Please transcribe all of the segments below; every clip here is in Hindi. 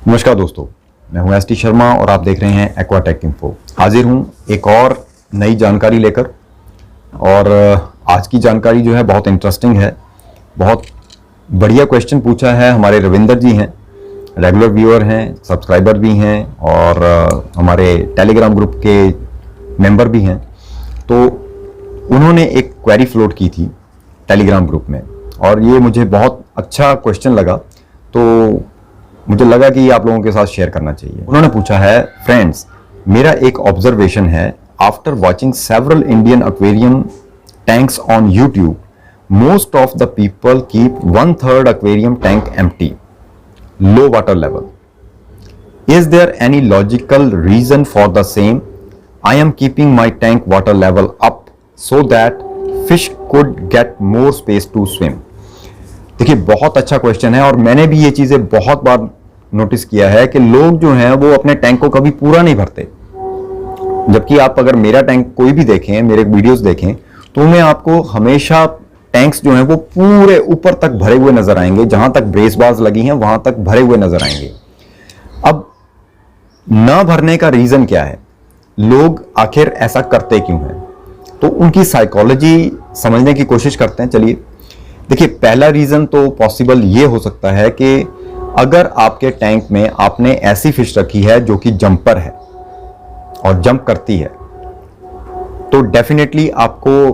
नमस्कार दोस्तों, मैं हूं एस टी शर्मा और आप देख रहे हैं एक्वाटेक इन्फो। हाजिर हूं एक और नई जानकारी लेकर। और आज की जानकारी जो है बहुत इंटरेस्टिंग है। बहुत बढ़िया क्वेश्चन पूछा है। हमारे रविंदर जी हैं, रेगुलर व्यूअर हैं, सब्सक्राइबर भी हैं और हमारे टेलीग्राम ग्रुप के मेंबर भी हैं। तो उन्होंने एक क्वेरी फ्लोट की थी टेलीग्राम ग्रुप में और ये मुझे बहुत अच्छा क्वेश्चन लगा, तो मुझे लगा कि ये आप लोगों के साथ शेयर करना चाहिए। उन्होंने पूछा है, फ्रेंड्स मेरा एक ऑब्जर्वेशन है, after watching several Indian aquarium tanks on YouTube, most of the people keep 1/3 aquarium tank empty, low water level. Is there any logical reason for the same? I am keeping my tank water level up so that fish could get more space to swim. देखिए, बहुत अच्छा क्वेश्चन है और मैंने भी ये चीज़ें बहुत बार नोटिस किया है कि लोग जो हैं वो अपने टैंक को कभी पूरा नहीं भरते। जबकि आप अगर मेरा टैंक कोई भी देखें, मेरे वीडियोस देखें, तो उनमें आपको हमेशा टैंक्स जो हैं वो पूरे ऊपर तक भरे हुए नजर आएंगे। जहां तक ब्रेस बार्स लगी हैं वहां तक भरे हुए नजर आएंगे। अब ना भरने का रीजन क्या है, लोग आखिर ऐसा करते क्यों हैं, तो उनकी साइकोलॉजी समझने की कोशिश करते हैं। चलिए देखिए, पहला रीजन तो पॉसिबल ये हो सकता है कि अगर आपके टैंक में आपने ऐसी फिश रखी है जो कि जंपर है और जंप करती है, तो डेफिनेटली आपको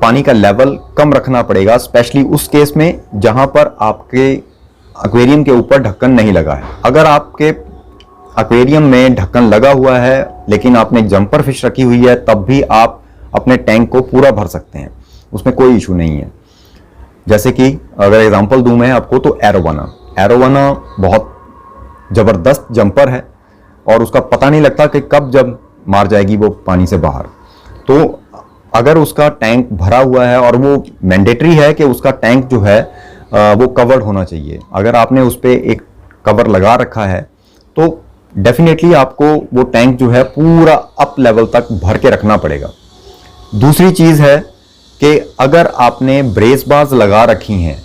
पानी का लेवल कम रखना पड़ेगा, स्पेशली उस केस में जहां पर आपके एक्वेरियम के ऊपर ढक्कन नहीं लगा है। अगर आपके एक्वेरियम में ढक्कन लगा हुआ है लेकिन आपने जंपर फिश रखी हुई है, तब भी आप अपने टैंक को पूरा भर सकते हैं, उसमें कोई इशू नहीं है। जैसे कि अगर एग्जांपल दूं मैं आपको, तो एरोवाना बहुत ज़बरदस्त जंपर है और उसका पता नहीं लगता कि कब जब मार जाएगी वो पानी से बाहर। तो अगर उसका टैंक भरा हुआ है, और वो मैंडेटरी है कि उसका टैंक जो है वो कवर्ड होना चाहिए। अगर आपने उस पर एक कवर लगा रखा है तो डेफिनेटली आपको वो टैंक जो है पूरा अप लेवल तक भर के रखना पड़ेगा। दूसरी चीज़ है कि अगर आपने ब्रेस बार्स लगा रखी हैं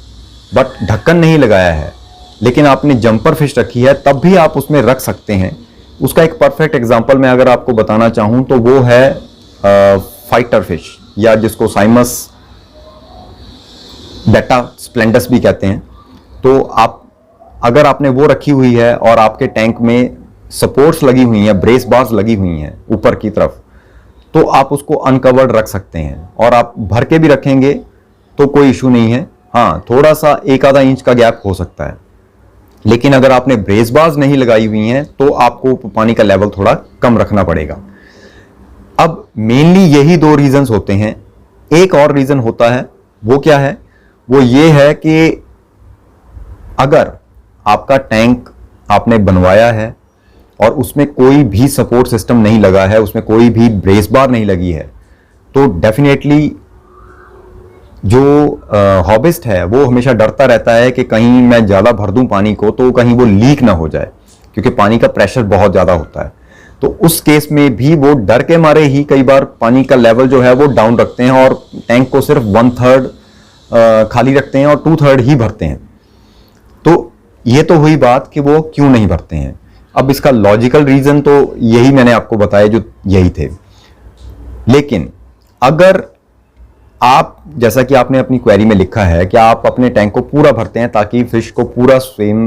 बट ढक्कन नहीं लगाया है, लेकिन आपने जंपर फिश रखी है, तब भी आप उसमें रख सकते हैं। उसका एक परफेक्ट एग्जांपल मैं अगर आपको बताना चाहूं तो वो है फाइटर फिश, या जिसको साइमस बेटा स्प्लेंडस भी कहते हैं। तो आप अगर आपने वो रखी हुई है और आपके टैंक में सपोर्ट्स लगी हुई हैं, ब्रेस बार्स लगी हुई हैं ऊपर की तरफ, तो आप उसको अनकवर्ड रख सकते हैं और आप भर के भी रखेंगे तो कोई इशू नहीं है। हाँ, थोड़ा सा 1-आधा इंच का गैप हो सकता है, लेकिन अगर आपने ब्रेस बार्स नहीं लगाई हुई हैं तो आपको पानी का लेवल थोड़ा कम रखना पड़ेगा। अब मेनली यही 2 रीजंस होते हैं। एक और रीजन होता है, वो क्या है, वो ये है कि अगर आपका टैंक आपने बनवाया है और उसमें कोई भी सपोर्ट सिस्टम नहीं लगा है, उसमें कोई भी ब्रेस बार नहीं लगी है, तो डेफिनेटली जो हॉबिस्ट है वो हमेशा डरता रहता है कि कहीं मैं ज़्यादा भर दूं पानी को तो कहीं वो लीक ना हो जाए, क्योंकि पानी का प्रेशर बहुत ज़्यादा होता है। तो उस केस में भी वो डर के मारे ही कई बार पानी का लेवल जो है वो डाउन रखते हैं और टैंक को सिर्फ 1/3 खाली रखते हैं और 2/3 ही भरते हैं। तो ये तो हुई बात कि वो क्यों नहीं भरते हैं। अब इसका लॉजिकल रीजन तो यही मैंने आपको बताया, जो यही थे। लेकिन अगर आप, जैसा कि आपने अपनी क्वेरी में लिखा है कि आप अपने टैंक को पूरा भरते हैं ताकि फिश को पूरा स्विम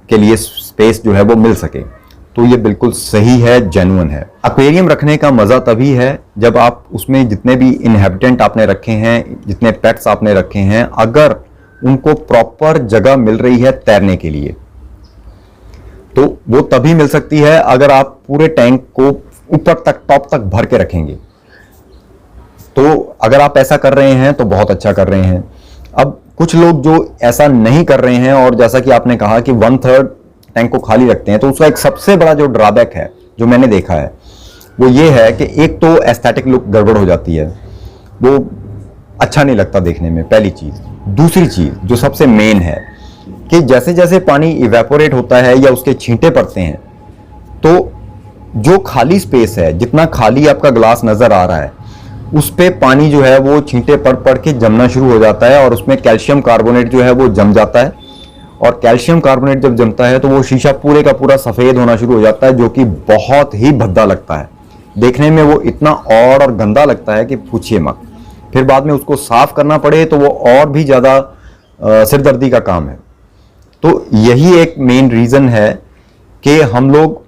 के लिए स्पेस जो है वो मिल सके, तो ये बिल्कुल सही है, जेन्युइन है। एक्वेरियम रखने का मजा तभी है जब आप उसमें जितने भी इनहैबिटेंट आपने रखे हैं, जितने पेट्स आपने रखे हैं, अगर उनको प्रॉपर जगह मिल रही है तैरने के लिए, तो वो तभी मिल सकती है अगर आप पूरे टैंक को ऊपर तक, टॉप तक भर के रखेंगे। तो अगर आप ऐसा कर रहे हैं तो बहुत अच्छा कर रहे हैं। अब कुछ लोग जो ऐसा नहीं कर रहे हैं और जैसा कि आपने कहा कि 1/3 टैंक को खाली रखते हैं, तो उसका एक सबसे बड़ा जो ड्रॉबैक है जो मैंने देखा है वो ये है कि एक तो एस्थेटिक लुक गड़बड़ हो जाती है, वो अच्छा नहीं लगता देखने में, पहली चीज़। दूसरी चीज़ जो सबसे मेन है कि जैसे जैसे पानी इवेपोरेट होता है या उसके छींटे पड़ते हैं, तो जो खाली स्पेस है, जितना खाली आपका ग्लास नज़र आ रहा है, उस पे पानी जो है वो छींटे पड़ पड़ के जमना शुरू हो जाता है और उसमें कैल्शियम कार्बोनेट जो है वो जम जाता है और कैल्शियम कार्बोनेट जब जमता है तो वो शीशा पूरे का पूरा सफ़ेद होना शुरू हो जाता है, जो कि बहुत ही भद्दा लगता है। देखने में वो इतना ऑड और गंदा लगता है कि पूछिए मत। फिर बाद में उसको साफ करना पड़े तो वो और भी ज़्यादा सिरदर्दी का काम है। तो यही एक मेन रीज़न है कि हम लोग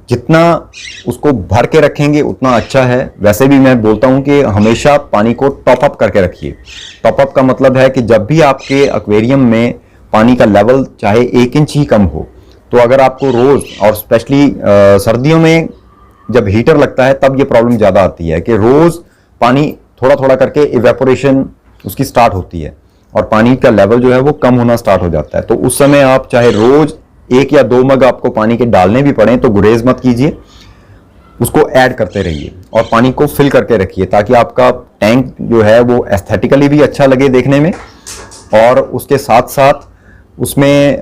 जितना उसको भर के रखेंगे उतना अच्छा है। वैसे भी मैं बोलता हूं कि हमेशा पानी को टॉप अप करके रखिए। टॉप अप का मतलब है कि जब भी आपके एक्वेरियम में पानी का लेवल चाहे 1 इंच ही कम हो, तो अगर आपको रोज, और स्पेशली सर्दियों में जब हीटर लगता है तब ये प्रॉब्लम ज़्यादा आती है कि रोज पानी थोड़ा थोड़ा करके इवेपोरेशन उसकी स्टार्ट होती है और पानी का लेवल जो है वो कम होना स्टार्ट हो जाता है। तो उस समय आप चाहे रोज 1 या 2 मग आपको पानी के डालने भी पड़े तो गुरेज मत कीजिए, उसको ऐड करते रहिए और पानी को फिल करके रखिए, ताकि आपका टैंक जो है वो एस्थेटिकली भी अच्छा लगे देखने में, और उसके साथ साथ उसमें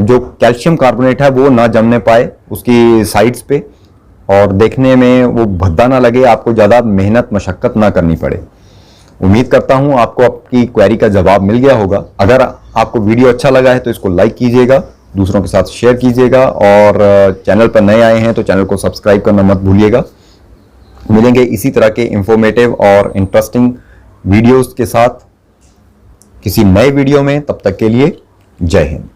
जो कैल्शियम कार्बोनेट है वो ना जमने पाए उसकी साइड्स पे, और देखने में वो भद्दा ना लगे, आपको ज़्यादा मेहनत मशक्क़त ना करनी पड़े। उम्मीद करता हूं आपको आपकी क्वेरी का जवाब मिल गया होगा। अगर आपको वीडियो अच्छा लगा है तो इसको लाइक कीजिएगा, दूसरों के साथ शेयर कीजिएगा, और चैनल पर नए आए हैं तो चैनल को सब्सक्राइब करना मत भूलिएगा। मिलेंगे इसी तरह के इंफॉर्मेटिव और इंटरेस्टिंग वीडियोस के साथ किसी नए वीडियो में। तब तक के लिए जय हिंद।